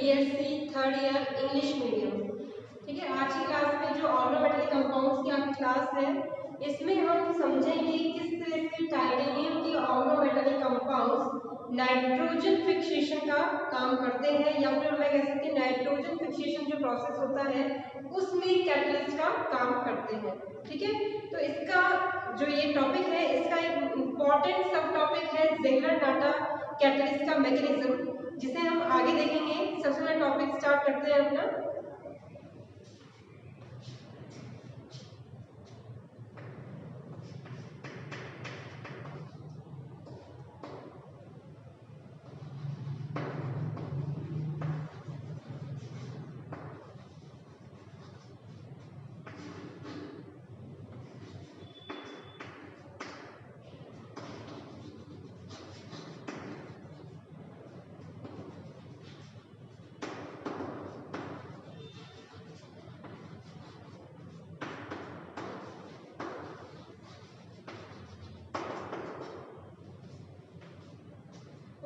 BSc third year English medium. ठीक है, आज की क्लास में जो ऑर्गेनोमेटेलिक कंपाउंड्स की आपकी क्लास है, इसमें हम समझेंगे किस तरह से टाइटेनियम की ऑर्गेनोमेटेलिक कंपाउंड्स नाइट्रोजन फिक्सेशन का काम करते हैं, या फिर मैं कह सकती हूँ नाइट्रोजन फिक्सेशन जो प्रोसेस होता है उसमें कैटलिस्ट का काम करते हैं। ठीक है, तो इसका जो ये टॉपिक है, इसका एक इम्पॉर्टेंट सब टॉपिक है ज़ेंगर-नाटा कैटलिस्ट का मैकेनिज्म, जिसे हम आगे देखेंगे। सबसे पहले टॉपिक स्टार्ट करते हैं अपना।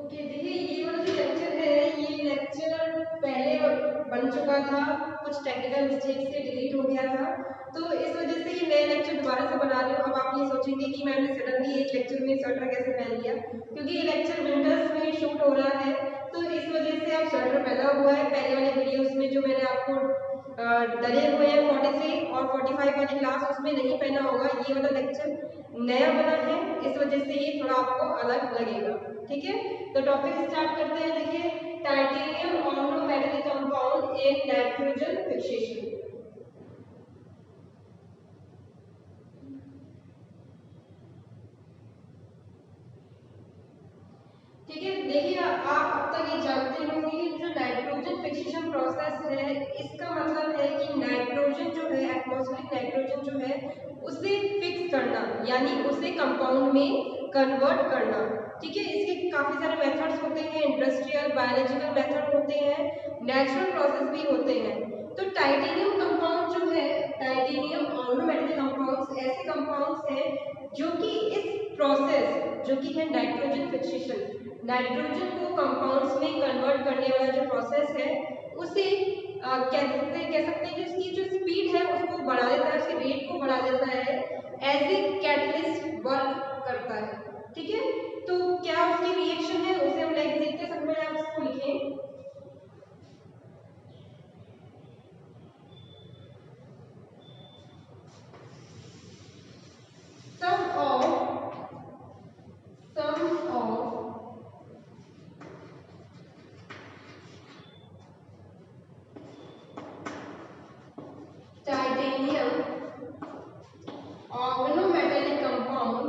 ओके, देखिए ये वाला जो लेक्चर है, ये लेक्चर पहले बन चुका था, कुछ टेक्निकल मिस्टेक से डिलीट हो गया था, तो इस वजह से ये नया लेक्चर दोबारा से बना रही हूँ। अब आप ये सोचेंगे कि मैंने सडनली एक लेक्चर में स्वेटर कैसे पहन लिया, क्योंकि ये लेक्चर विंटर्स में शूट हो रहा है, तो इस वजह से अब स्वेटर पहना हुआ है। पहले वाले वीडियोस में जो मैंने आपको डले हुए हैं 43 और 45 वाली क्लास, उसमें नहीं पहना होगा। ये वाला लेक्चर नया बना है, इस वजह से ये थोड़ा आपको अलग लगेगा। ठीक है, तो टॉपिक स्टार्ट करते हैं। देखिए, titanium organometallic compound in nitrogen fixation. ठीक है, देखिए आप अब तक ये जानते होंगे कि जो नाइट्रोजन फिक्सेशन प्रोसेस है, इसका मतलब है कि नाइट्रोजन जो है, एटमॉस्फेरिक नाइट्रोजन जो है, उसे फिक्स करना, यानी उसे कंपाउंड में कन्वर्ट करना। ठीक है, इसके काफी सारे मेथड्स होते हैं, इंडस्ट्रियल बायोलॉजिकल मेथड होते हैं, नेचुरल प्रोसेस भी होते हैं। तो टाइटेनियम कंपाउंड जो है, टाइटेनियम ऑर्गेनोमेटेलिक कंपाउंड्स ऐसे कंपाउंड्स हैं जो कि इस प्रोसेस जो कि है नाइट्रोजन फिक्सेशन, नाइट्रोजन को कंपाउंड्स में कन्वर्ट करने वाला जो प्रोसेस है, उसे कह सकते हैं कि उसकी जो स्पीड है उसको बढ़ा देता है, उसके रेट को बढ़ा देता है, एज ए कैटलिस्ट वर्क करता है। ठीक है, तो क्या उसकी रिएक्शन है उसे हम नेक्स्ट देखते हैं। सबसे पहले आप उसको लिखें, some of titanium organometallic compound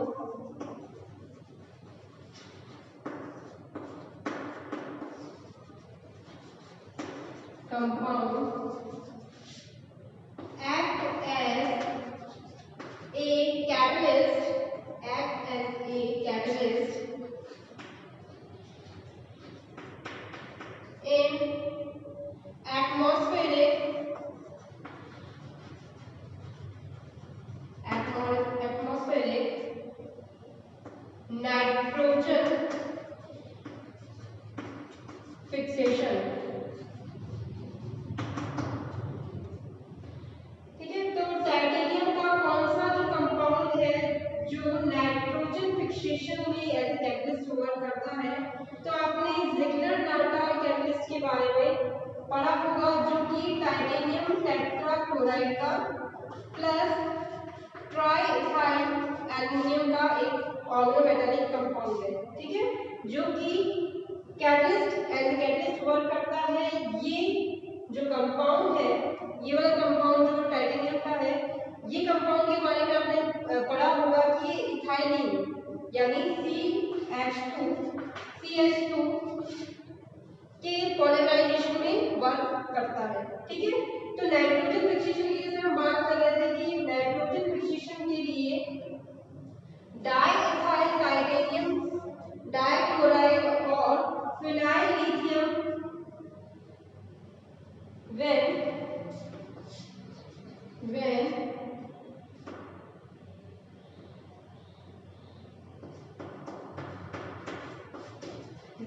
act as a catalyst in atmospheric nitrogen fixation। ठीक है, तो टाइटेनियम का कौन सा जो कंपाउंड है जो नाइट्रोजन फिक्सेशन में एज कैटलिस्ट वर्क करता है, तो आपने ज़िग्लर-नाटा कैटलिस्ट के बारे में पढ़ा होगा, जो कि टाइटेनियम टेट्राक्लोराइड का प्लस ट्राईइथाइल एल्युमिनियम का एक ऑर्गेनोमेटेलिक कंपाउंड है। ठीक है, जो कि catalyst as a catalyst work करता है। ये जो कंपाउंड है, ये वाला कंपाउंड जो टाइटेनियम का है, ये कंपाउंड के बारे में आपने पढ़ा होगा कि ये इथाइलिन यानी CH2 के पॉलीमराइजेशन में वर्क करता है। ठीक है, तो नाइट्रोजन फिक्सेशन की जैसे हम बात कर रहे थे कि नाइट्रोजन फिक्सेशन के लिए डाइइथाइल टाइटेनियम डाइक्लोराइड और phenyl lithium when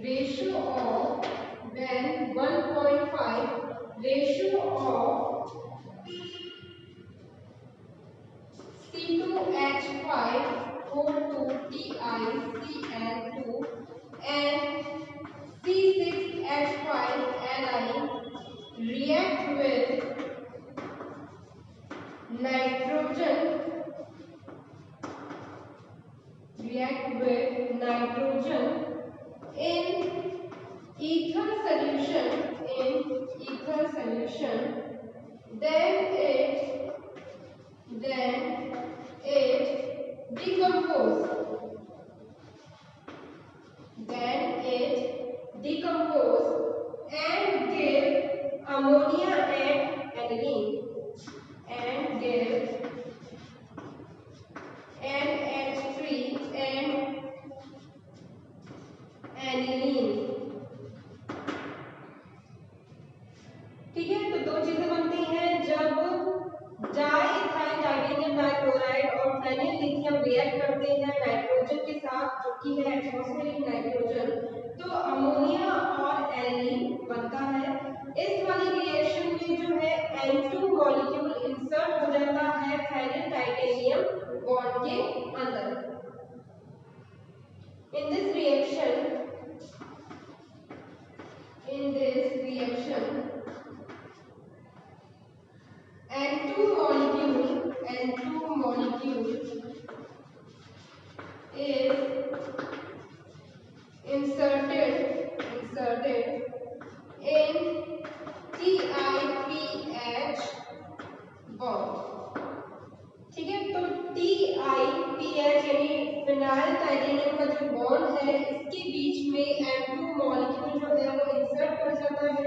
ratio of when 1.5 N2H5O2TiCl2 and C6H5Li react with nitrogen in ether solution, then it decompose and give ammonia and aniline and give NH3 and aniline। ठीक है, तो दो चीजें बनती हैं जब diethyl titanium dichloride और phenyl lithium react करते हैं नाइट्रोजन के साथ जो कि है एटमॉस्फेरिक नाइट्रोजन, तो अमोनिया और एनिलीन बनता है। इस वाली रिएक्शन में जो है N2 मॉलिक्यूल इंसर्ट हो जाता है फेनिल टाइटेनियम बॉन्ड के अंदर। In this reaction N2 molecule is inserted in TiPH bond। ठीक है, तो TiPH यानी फिनाइल टाइटेनियम का जो बॉन्ड है इसके बीच में N2 मॉलिक्यूल जो है वो इंसर्ट कर जाता है।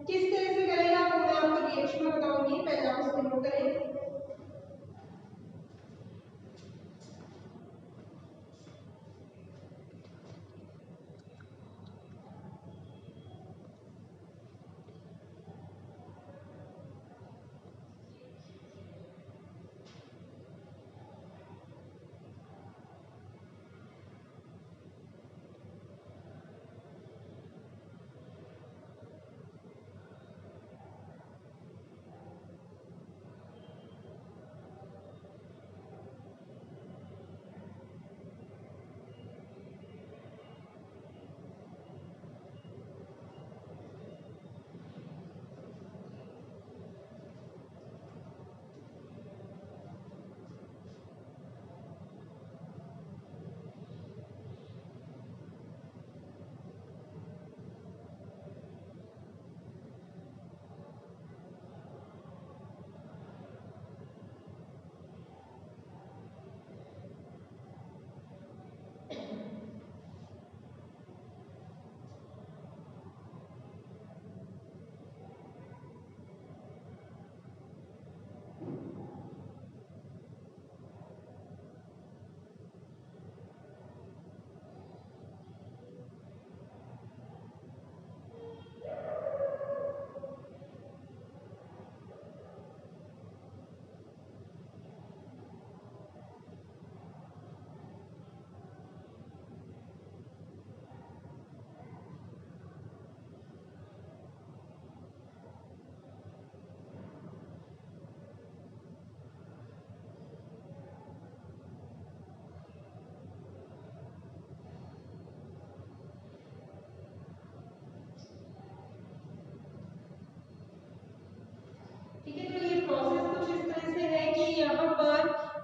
किस तरह से करेगा वो मैं आपको रिएक्शन में बताऊंगी, पहले आप उसको नोट करें।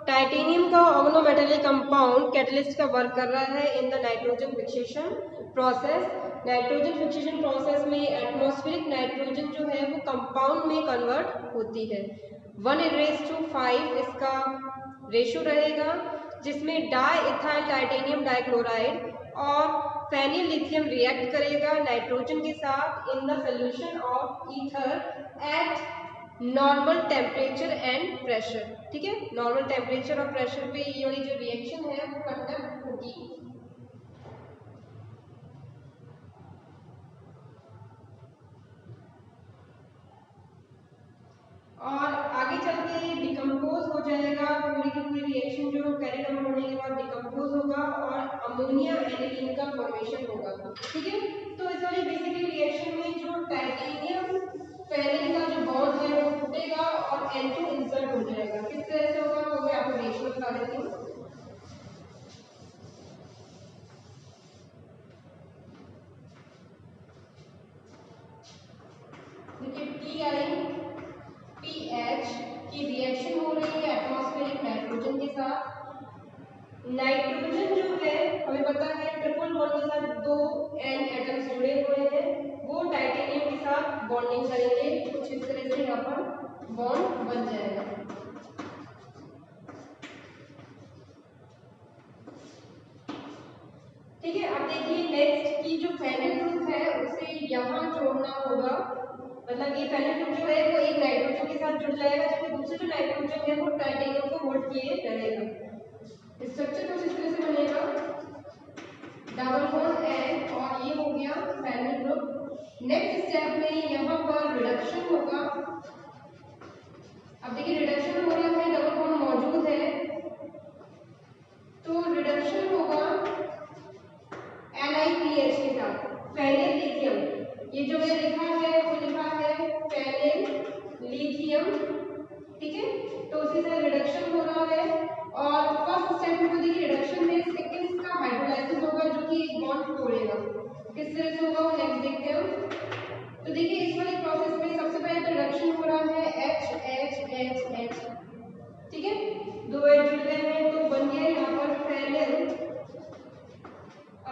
टाइटेनियम का ऑर्गेनोमेटेलिक कंपाउंड कैटलिस्ट का वर्क कर रहा है in the nitrogen fixation process. Nitrogen fixation process में एटमॉस्फेरिक नाइट्रोजन जो है वो कंपाउंड में कन्वर्ट होती है। 1:5 इसका रेशो रहेगा जिसमें डाइइथाइल टाइटेनियम डाइक्लोराइड और फेनिल लिथियम रिएक्ट करेगा नाइट्रोजन के साथ in the solution of ether eight normal temperature and pressure. ठीक है, नॉर्मल टेम्परेचर और प्रेशर पे ये वाली जो रिएक्शन है वो कंडक्ट होगी। और आगे चल के डिकम्पोज हो जाएगा, पूरी की पूरी रिएक्शन जो कैरी आउट होने के बाद डिकम्पोज होगा और अमोनिया एनिलीन का फॉर्मेशन होगा। ठीक है, तो इस वाली बेसिकली रिएक्शन में जो टाइटेनियम फेनिल का जो बॉन्ड है वो टूटेगा और N2 इंसर्ट हो जाएगा। किस तरह से होगा वो मैं आपको रिएक्शन दिखा देती हूँ। TiPH की रिएक्शन हो रही है एटमॉस्फेरिक नाइट्रोजन के साथ। नाइट्रोजन जो है हमें पता है ट्रिपल बॉन्ड के साथ 2 N एटम्स जुड़े हुए हैं, वो टाइटेनियम के साथ बॉन्डिंग करेंगे, कुछ इस तरह से यहाँ पर बॉन्ड बन जाएगा। ठीक है, अब देखिए नेक्स्ट की जो फेनल ग्रुप है उसे यहाँ जोड़ना होगा, मतलब ये फेनल ग्रुप जो है वो एक नाइट्रोजन के साथ जुड़ जाएगा, जबकि दूसरा जो नाइट्रोजन है वो टाइटेनियम को होल्ड किए रहेगा। स्ट्रक्चर कुछ इस तरह से बनेगा, डबल बॉन्ड N और ये हो गया फेनल ग्रुप। नेक्स्ट स्टेप में यहाँ पर रिडक्शन होगा। अब देखिए रिडक्शन हो रहा है, डबल बॉन्ड मौजूद है, तो रिडक्शन होगा NiPH के साथ फेनिल लिथियम। ये जो मैंने लिखा है वो लिखा है फेनिल लिथियम। ठीक है, तो उसी से रिडक्शन हो रहा है और फर्स्ट स्टेप में देखिए रिडक्शन में सेकंड इसका हाइड्रोलाइसिस होगा जो कि एक बॉन्ड तोड़ेगा। किस तरह से होगा वो नेक्स्ट देखते हैं। तो देखिए इस वाले प्रोसेस में सबसे पहले तो रिडक्शन हो रहा है H। ठीक है, 2 H जुड़ गए हैं तो बन गया यहाँ पर फेनिल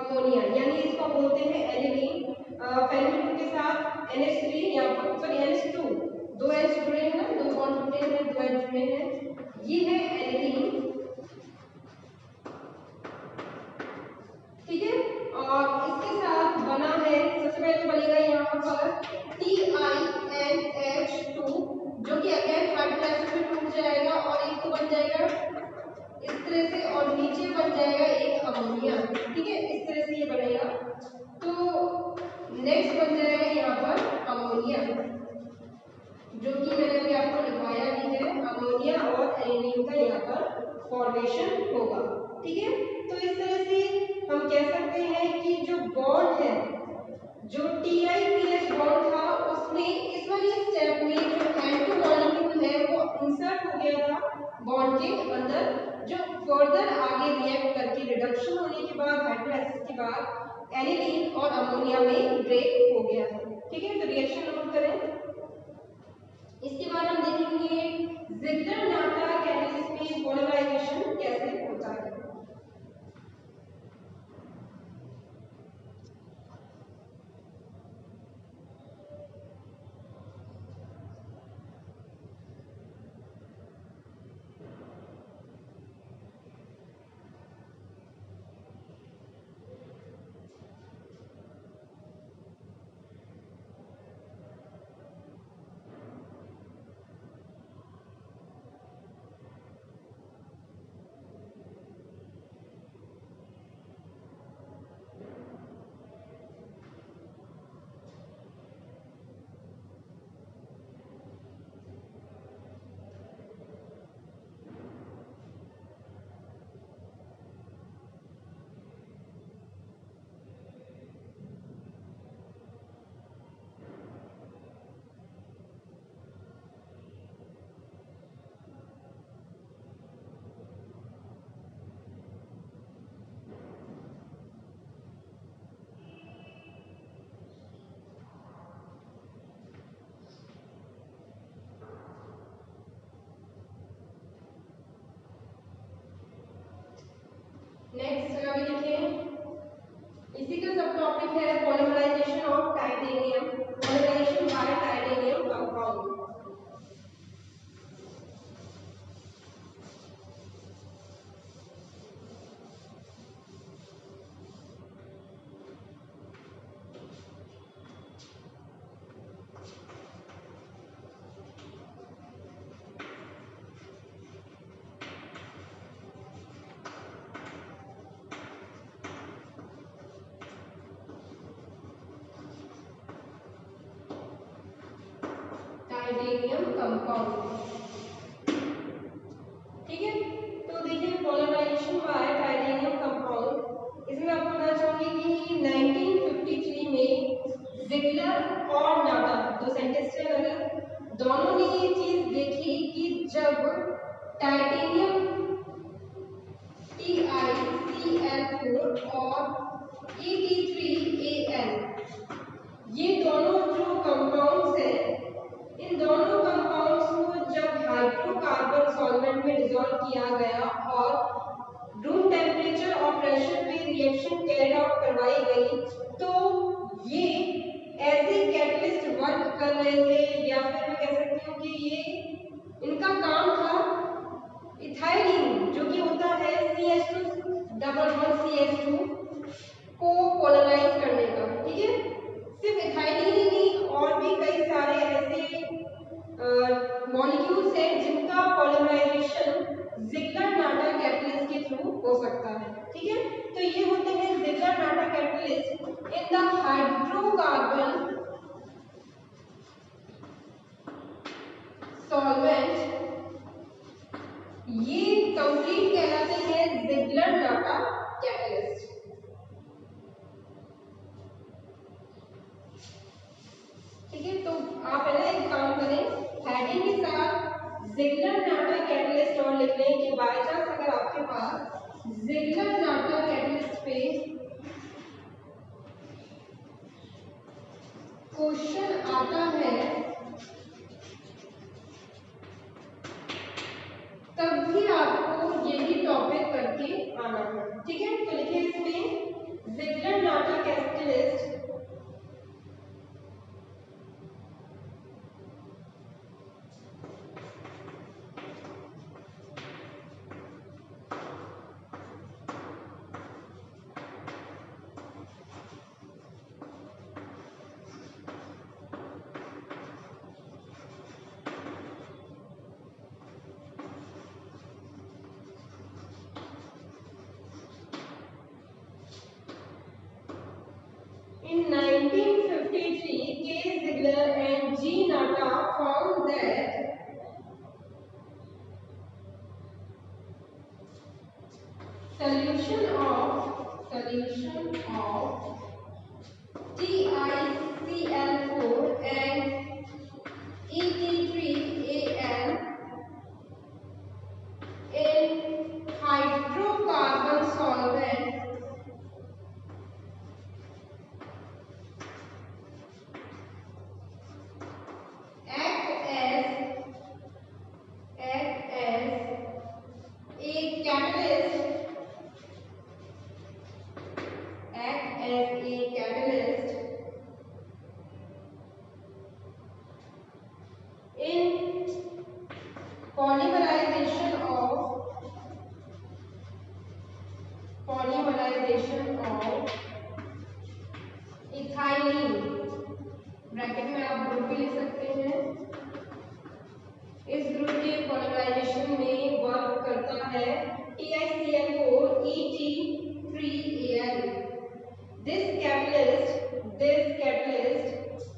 अमोनिया, यानी इसको बोलते हैं एनिलीन। फेनिल के साथ NH3 यहाँ पर सॉरी NH2, 2 H जुड़े हैं ना, 2 बॉन्ड जुड़े हैं, 2 H जुड़े हैं, ये है एनिलीन। ठीक है, और इसके साथ बना है सबसे पहले तो बनेगा यहाँ पर TiNH2 जो कि अगेन हाइड्रोलाइसिस में टूट जाएगा और एक तो बन जाएगा इस तरह से और नीचे बन जाएगा एक अमोनिया। ठीक है, इस तरह से ये बनेगा, तो नेक्स्ट बन जाएगा यहाँ पर अमोनिया जो कि मैंने अभी आपको लिखवाया भी है, अमोनिया और एनिलीन का यहाँ पर फॉर्मेशन होगा। ठीक है, तो इस तरह से हम कह सकते हैं कि जो बॉन्ड है, जो TiPH बॉन्ड था उसमें इस वाली स्टेप में जो N2 मॉलिक्यूल है वो इंसर्ट हो गया था बॉन्ड के अंदर, जो फर्दर आगे रिएक्ट करके रिडक्शन होने के बाद हाइड्रोलाइसिस के बाद एनिलीन और अमोनिया में ब्रेक हो गया है। ठीक है, तो रिएक्शन नोट करें। इसके बाद हम देखेंगे जिग्लर-नाटा कैटलिस्ट में पोलराइजेशन कैसे होता है। नेक्स्ट अभी देखिए इसी का सब टॉपिक है polymerisation of titanium, polymerisation by titanium compound. Titanium compound. ठीक है, तो देखिए पॉलीमराइजेशन बाय टाइटेनियम कंपाउंड, इसमें आपको बताना चाहूंगी कि 1953 में जिग्लर और नाटा, दो साइंटिस्ट हैं अलग, दोनों ने ये चीज देखी कि जब टाइटेनियम डिसॉल्व किया गया और रूम टेम्परेचर और प्रेशर पे रिएक्शन कैरिड आउट करवाई गई, तो ये ऐसे कैटलिस्ट वर्क कर रहे थे, या फिर मैं कह सकती हूँ कि ये इनका काम था इथाइलिन जो कि होता है CH2 डबल बॉन्ड CH2 को पोलराइज करने का। ठीक है, सिर्फ इथाइलिन ही नहीं और भी कई सारे ऐसे मॉलिक्यूल्स हैं जिनका पॉलीमराइजेशन ज़िगलर-नाटा कैटलिस्ट के थ्रू हो सकता है। ठीक है, तो ये होते हैं Ziegler Natta catalyst in the hydrocarbon solvent. ये कंप्लीट कहलाते हैं ज़िगलर-नाटा कैटलिस्ट। ठीक है, तो आप है ना एक काम करें, हेडिंग के साथ ज़िगलर-नाटा कैटलिस्ट और लिख लें कि बाय चांस अगर आपके पास ज़िगलर-नाटा कैटलिस्ट पे क्वेश्चन आता है तब भी आपको यही टॉपिक करके आना है। ठीक है, तो लिखिए इसमें ज़िगलर-नाटा catalyst In 1953, K. Ziegler and G. Nata found that solution of TiCl4 and Et3Al in hydrocarbon solvent act as a catalyst in polymerization of ethylene, bracket में आप ग्रुप भी लिख सकते हैं। इस ग्रुप के पॉलीमराइजेशन में वर्क करता है TiCl4 Et3Al। This catalyst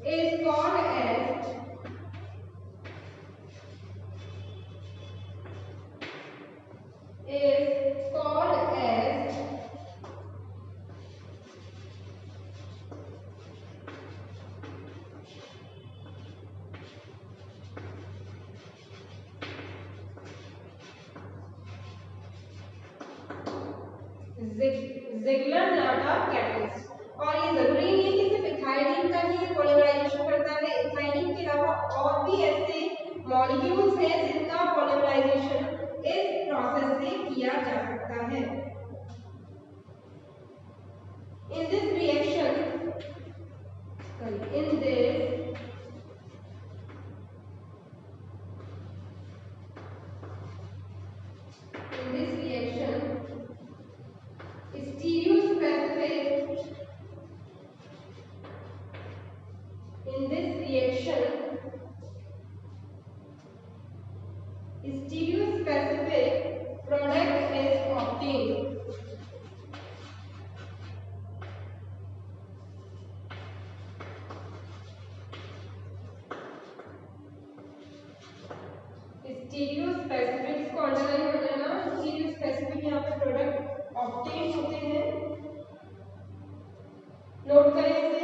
is called as Ziegler Natta catalyst. और ये जरूरी नहीं है कि सिर्फ इथाइलिन का ही पॉलीमराइजेशन करता है, इथाइलिन के अलावा और भी ऐसे मॉलिक्यूल्स हैं जिनका पॉलीमराइजेशन इस प्रोसेस से किया जा सकता है। In this reaction, stereospecific product is obtained. स्टीरियोस्पेसिफिक इसको अंडरलाइन कर लेना, स्टीरियोस्पेसिफिक यहाँ पे प्रोडक्ट ऑब्टेन होते हैं, नोट करें इसे।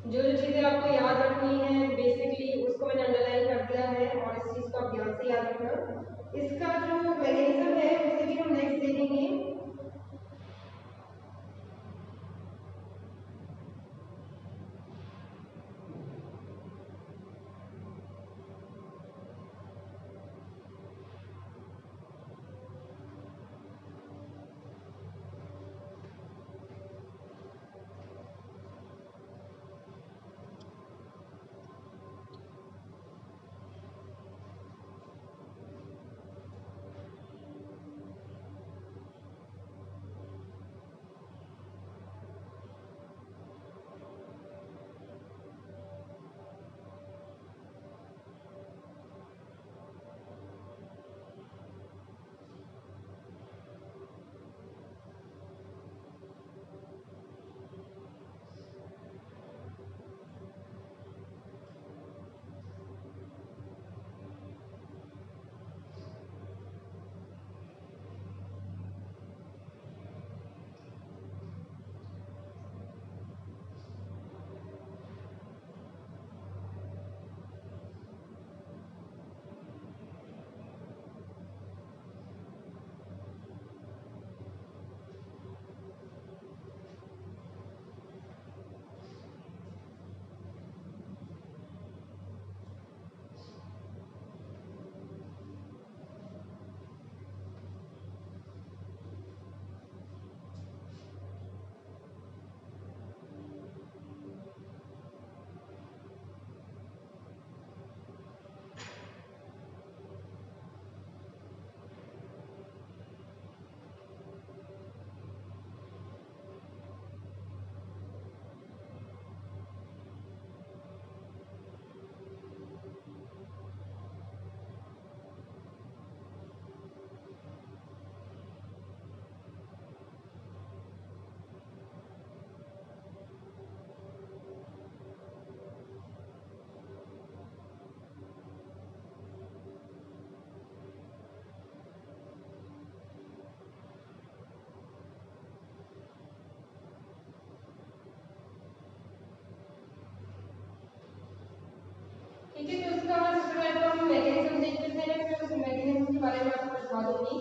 जो जो चीजें आपको याद रखनी है बेसिकली उसको मैंने अंडरलाइन कर दिया है और इस चीज को आप ध्यान से याद रखना। इसका जो मैकेनिज्म है उसे भी हम नेक्स्ट देखेंगे। में मैं आपको दिखा दूंगी।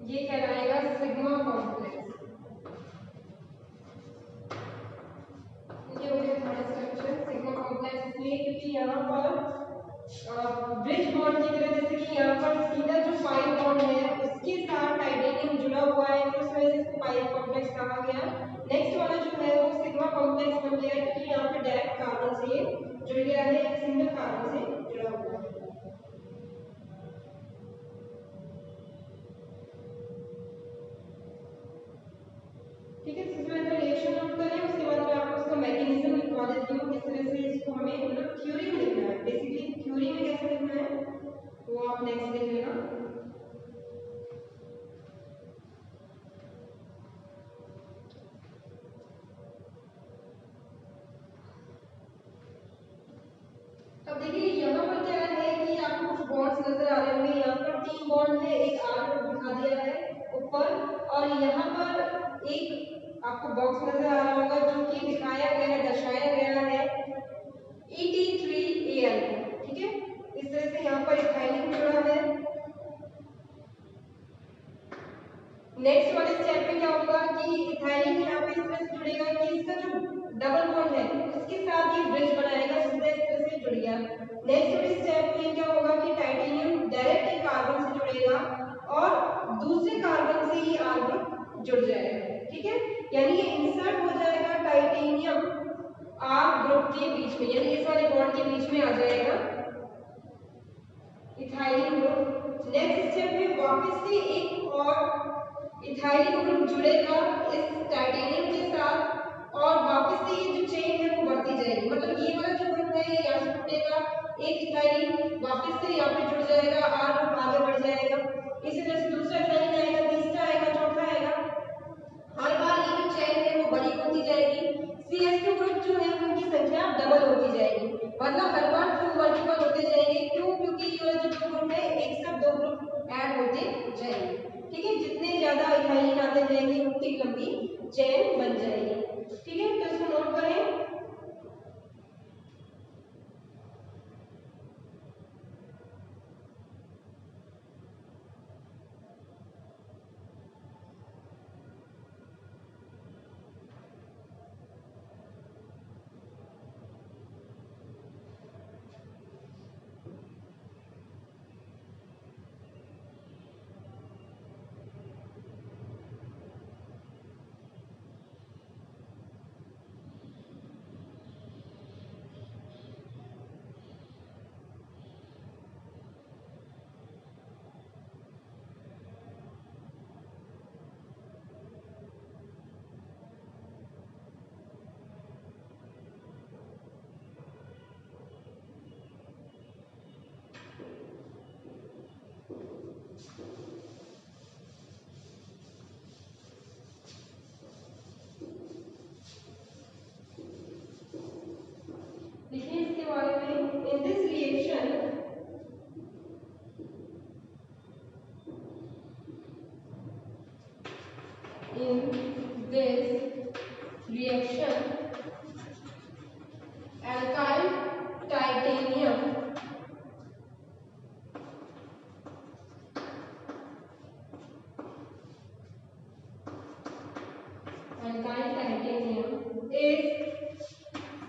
ये कहलाएगा सिग्मा कॉम्प्लेक्स। ये हो गया हमारा स्ट्रक्चर सिग्मा कॉम्प्लेक्स, इसलिए क्योंकि यहाँ पर ब्रिज बॉन्ड की तरह, जैसे कि यहाँ पर सीधा जो पाई बॉन्ड है उसके साथ टाइटेनियम जुड़ा हुआ है, तो इस वजह से इसको पाई कॉम्प्लेक्स कहा गया। नेक्स्ट वाला जो है वो सिग्मा कॉम्प्लेक्स बन गया क्योंकि यहाँ पे डायरेक्ट कार्बन से जुड़ गया है, एक सिंगल कार्बन से जुड़ा हुआ है। ठीक है, इसमें अगर रिएक्शन नोट करें उसके बाद मैं आपको उसका मैकेनिज्म लिखवा देती हूँ, किस तरह से इसको हमें मतलब थ्योरी में लिखना है, बेसिकली थ्योरी में कैसे लिखना है वो आप नेक्स्ट देख लेना। अब देखिए यहाँ पर क्या है कि आपको कुछ बॉन्ड्स नजर आ रहे होंगे, यहाँ पर 3 बॉन्ड है, एक आर ग्रुप दिखा दिया है ऊपर, और यहाँ पर एक आपको बॉक्स नजर आ रहा होगा जो कि दिखाया गया है, दर्शाया गया है Et3Al। ठीक है, इस तरह से यहाँ पर इथाइलिन जुड़ा है। नेक्स्ट वाले स्टेप में क्या होगा कि इथाइलिन यहाँ पे इस तरह से जुड़ेगा कि इसका जो डबल बॉन्ड है उसके साथ ये ब्रिज बनाएगा, सीधा इस तरह से जुड़ गया। नेक्स्ट वाले स्टेप में क्या होगा कि टाइटेनियम डायरेक्ट एक कार्बन से जुड़ेगा और दूसरे कार्बन से ही आर ग्रुप जुड़ जाएगा। ठीक है, यानी ये इंसर्ट हो जाएगा टाइटेनियम आर ग्रुप के बीच में, यानी इस वाले बॉन्ड के बीच में आ जाएगा इथाइलिन ग्रुप। नेक्स्ट स्टेप में वापस से एक और इथाइलिन ग्रुप जुड़ेगा इस टाइटेनियम के साथ, और वापस से ये जो चेन है वो बढ़ती जाएगी, मतलब ये वाला जो ग्रुप है ये यहाँ से टूटेगा, एक इथाइलिन वापस से यहाँ पे जुड़ जाएगा, आर ग्रुप आगे बढ़ जाएगा, इसी तरह से दूसरा इथाइलिन आएगा, तीसरा आएगा, चौथा आएगा, हर बार ये जो चेन है वो बड़ी होती जाएगी। CH2 ग्रुप जो है उनकी संख्या डबल होती जाएगी, मतलब हर बार 2 मल्टीपल होते जाएंगे। क्यों? क्योंकि ये वाला जो ग्रुप है एक साथ 2 ग्रुप ऐड होते जाएंगे। ठीक है, जितने ज्यादा इथाइलिन आते जाएंगे उतनी लंबी चेन बन जाएगी। ठीक है, तो इसको नोट करें। alkyl titanium, is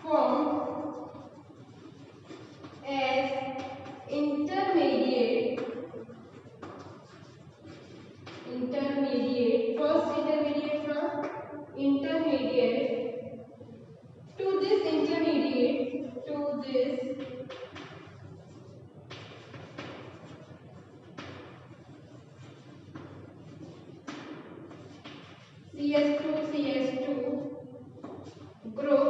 formed as intermediate, first intermediate from intermediate to this CH2 group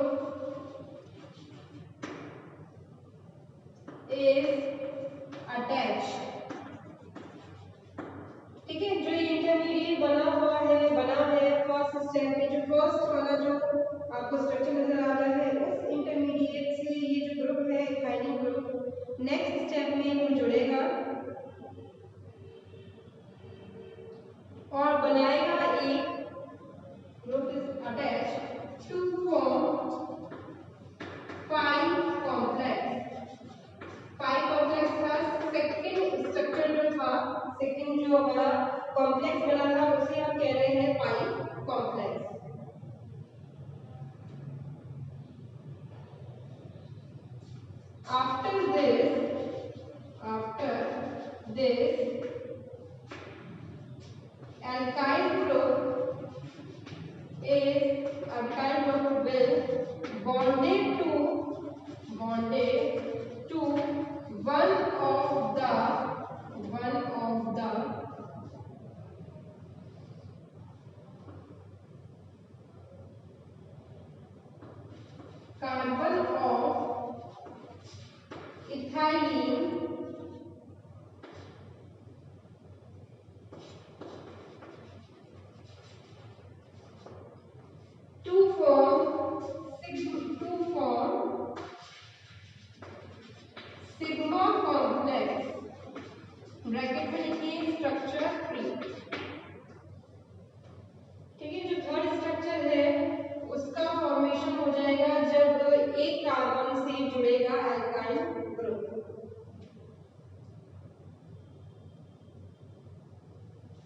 is attached। ठीक है, जो इंटरमीडिएट बना है फर्स्ट स्टेप में, जो फर्स्ट वाला जो आपको स्ट्रक्चर नजर आ रहा है, उस इंटरमीडिएट से ये जो ग्रुप है इथाइलिन ग्रुप नेक्स्ट स्टेप में वो जुड़ेगा और बनाएगा एक group is attached to form pi complex. Pi complex का सेकंड स्ट्रक्चर जो था, सेकंड जो हमारा कॉम्प्लेक्स बना था उसे हम कह रहे हैं पाई complex. After this alkyl group will bonded to one of the carbon of ethylene to form sigma complex, bracket में लिखिए स्ट्रक्चर 3। ठीक है, जो थर्ड स्ट्रक्चर है उसका फॉर्मेशन हो जाएगा जब एक कार्बन से जुड़ेगा एल्काइल ग्रुप।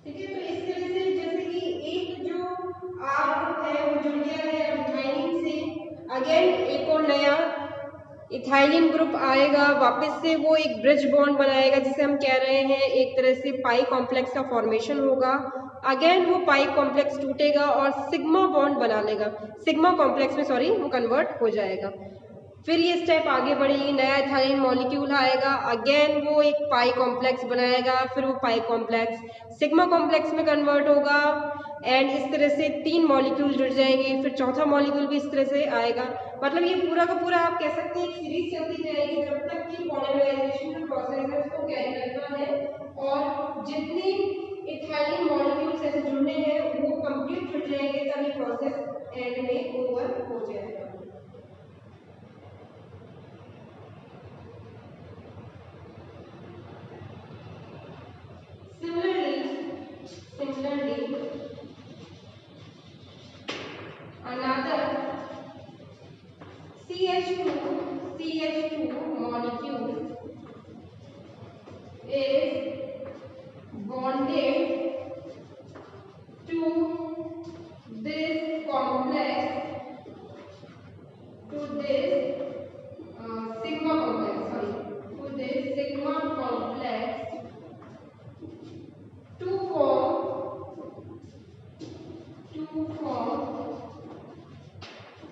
ठीक है, तो इस तरह से जैसे कि एक जो आर ग्रुप है वो जुड़ गया है इथाइलिन से, अगेन एक और नया इथाइलिन ग्रुप आएगा, वापस से वो एक ब्रिज बॉन्ड बनाएगा जिसे हम कह रहे हैं एक तरह से पाई कॉम्प्लेक्स का फॉर्मेशन होगा। अगेन वो पाई कॉम्प्लेक्स टूटेगा और सिग्मा बॉन्ड बना लेगा, सिग्मा कॉम्प्लेक्स में सॉरी वो कन्वर्ट हो जाएगा। फिर ये स्टेप आगे बढ़ेगी, नया इथाइलिन मॉलिक्यूल आएगा, अगेन वो एक पाई कॉम्प्लेक्स बनाएगा, फिर वो पाई कॉम्प्लेक्स सिग्मा कॉम्प्लेक्स में कन्वर्ट होगा एंड इस तरह से 3 मॉलिक्यूल जुड़ जाएंगे, फिर चौथा मॉलिक्यूल भी इस तरह से आएगा। मतलब ये पूरा का पूरा आप कह सकते हैं एक सीरीज चलती जाएगी जब तक कि पॉलीमराइजेशन जो प्रोसेस है उसको कैरी करना है और जितने इथाइलिन मॉलिक्यूल्स ऐसे जुड़ने हैं वो कंप्लीट जुड़ जाएंगे तभी प्रोसेस एंड में ओवर हो जाएगा। Similarly, another CH2 molecule is bonded to this complex, to this sigma complex, to this sigma complex to form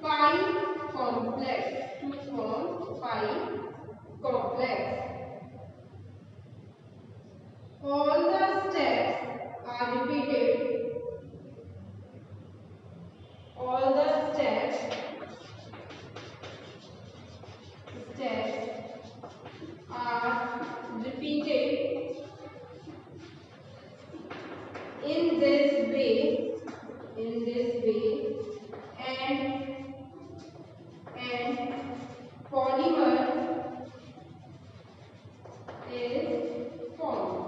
pi complex, all the steps are repeated, all the steps are repeated in this way and polymer is formed।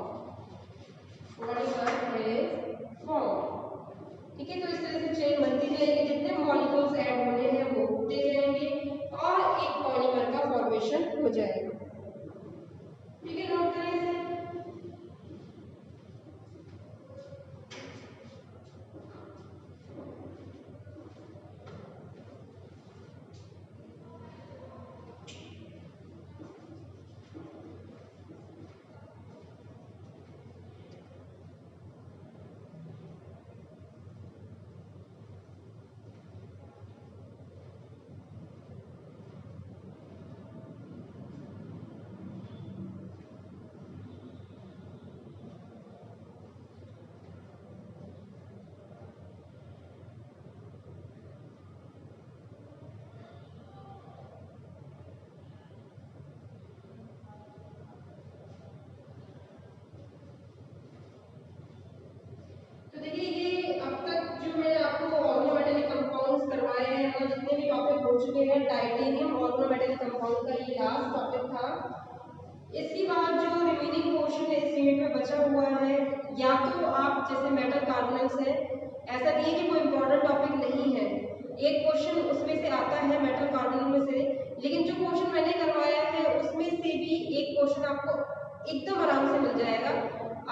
हो जाएगा। ठीक है, note करें इसे। तो देखिए ये अब तक जो मैंने आपको ऑर्गेनोमेटेलिक कंपाउंड्स करवाए हैं और जितने भी टॉपिक हो चुके हैं टाइटेनियम ऑर्गेनोमेटेलिक कंपाउंड का ये लास्ट टॉपिक था। इसके बाद जो रिमेनिंग पोर्शन है इस यूनिट में बचा हुआ है, या तो आप जैसे मेटल कार्बोनेट्स है, ऐसा नहीं है कि कोई इंपॉर्टेंट टॉपिक नहीं है, एक क्वेश्चन उसमें से आता है मेटल कार्बोनेट में से, लेकिन जो क्वेश्चन मैंने करवाया है उसमें से भी एक क्वेश्चन आपको एकदम आराम से मिल जाएगा,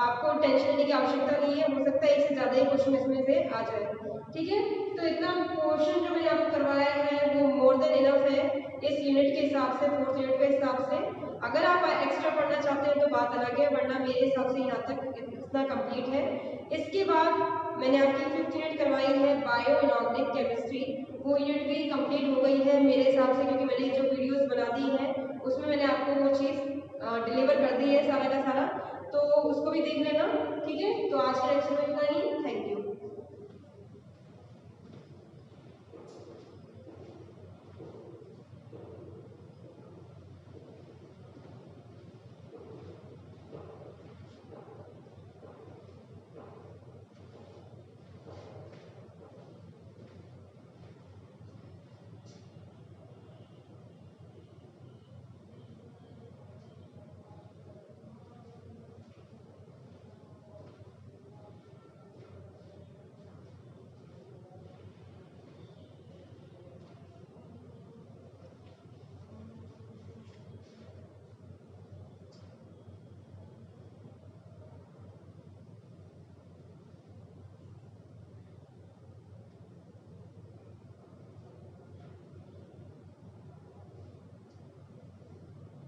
आपको टेंशन लेने की आवश्यकता नहीं है, हो सकता है एक से ज़्यादा ही क्वेश्चन इसमें से आ जाए। ठीक है, तो इतना क्वेश्चन जो मैंने आपको करवाया है वो मोर देन इनफ है इस यूनिट के हिसाब से, फोर्थ यूनिट के हिसाब से। अगर आप एक्स्ट्रा पढ़ना चाहते हैं तो बात अलग है, वरना मेरे हिसाब से यहाँ तक इतना कंप्लीट है। इसके बाद मैंने आपकी फिफ्थ यूनिट करवाई है बायो इनऑर्गेनिक केमिस्ट्री, वो यूनिट भी कंप्लीट हो गई है मेरे हिसाब से, क्योंकि मैंने जो वीडियोस बना दी है उसमें मैंने आपको वो चीज़ डिलीवर कर दी है सारा का सारा, तो उसको भी देख लेना। ठीक है, तो आज के लेक्चर में इतना ही।